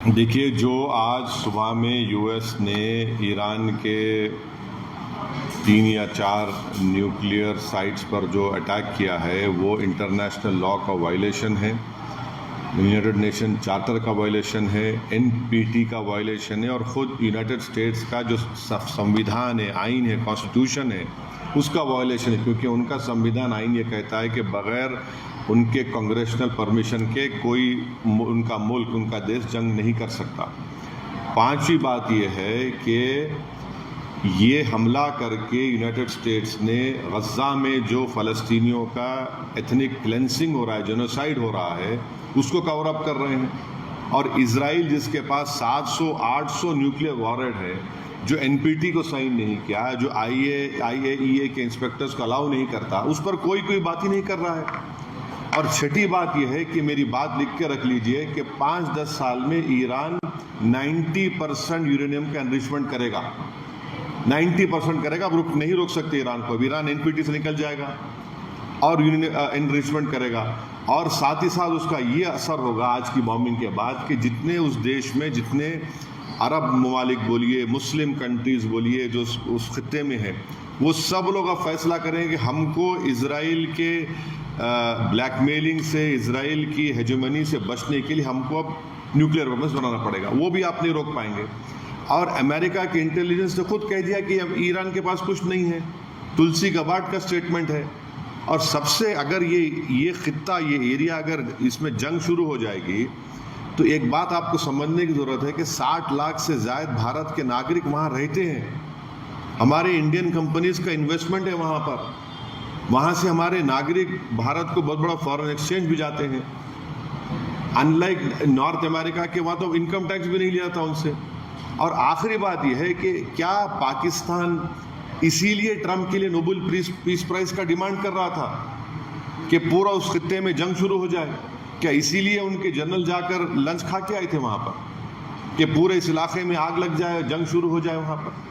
देखिए, जो आज सुबह में यूएस ने ईरान के 3 या 4 न्यूक्लियर साइट्स पर जो अटैक किया है वो इंटरनेशनल लॉ का वायलेशन है, यूनाइटेड नेशन चार्टर का वायलेशन है, एनपीटी का वायलेशन है और ख़ुद यूनाइटेड स्टेट्स का जो संविधान है, आइन है, कॉन्स्टिट्यूशन है, उसका वायलेशन है। क्योंकि उनका संविधान आइन ये कहता है कि बग़ैर उनके कांग्रेशनल परमिशन के कोई उनका मुल्क, उनका देश जंग नहीं कर सकता। पांचवी बात यह है कि ये हमला करके यूनाइटेड स्टेट्स ने गज़ा में जो फ़लस्तीनियों का एथनिक क्लेंसिंग हो रहा है, जेनोसाइड हो रहा है, उसको कवर अप कर रहे हैं। और इजराइल जिसके पास 700-800 न्यूक्लियर वॉरहेड है, जो एनपीटी को साइन नहीं किया, जो आईएईए के इंस्पेक्टर्स को अलाउ नहीं करता, उस पर कोई बात ही नहीं कर रहा है। और छठी बात यह है कि मेरी बात लिख के रख लीजिए कि 5-10 साल में ईरान 90% यूरेनियम का एनरिचमेंट करेगा, 90% करेगा। अब नहीं रोक सकते ईरान को। ईरान एनपीटी से निकल जाएगा और एनरिचमेंट करेगा। और साथ ही साथ उसका ये असर होगा आज की बॉम्बिंग के बाद कि जितने उस देश में, जितने अरब ममालिक बोलिए, मुस्लिम कंट्रीज़ बोलिए, जो उस खित्ते में है, वो सब लोग अब फैसला करेंगे कि हमको इजराइल के ब्लैकमेलिंग से, इजराइल की हेजेमनी से बचने के लिए हमको अब न्यूक्लियर वेपन्स बनाना पड़ेगा। वो भी आप नहीं रोक पाएंगे। और अमेरिका के इंटेलिजेंस ने खुद कह दिया कि अब ईरान के पास कुछ नहीं है। तुलसी गबार्ड का स्टेटमेंट है। और सबसे अगर ये खित्ता, ये एरिया, अगर इसमें जंग शुरू हो जाएगी तो एक बात आपको समझने की ज़रूरत है कि 60 लाख से ज़्यादा भारत के नागरिक वहाँ रहते हैं। हमारे इंडियन कंपनीज़ का इन्वेस्टमेंट है वहाँ पर। वहाँ से हमारे नागरिक भारत को बहुत बड़ा फॉरेन एक्सचेंज भी जाते हैं। अनलाइक नॉर्थ अमेरिका के, वहाँ तो इनकम टैक्स भी नहीं लिया था उनसे। और आखिरी बात यह है कि क्या पाकिस्तान इसीलिए ट्रंप के लिए नोबेल पीस प्राइज़ का डिमांड कर रहा था कि पूरा उस खित्ते में जंग शुरू हो जाए? क्या इसीलिए उनके जनरल जाकर लंच खा के आए थे वहाँ पर कि पूरे इस इलाके में आग लग जाए, जंग शुरू हो जाए वहाँ पर?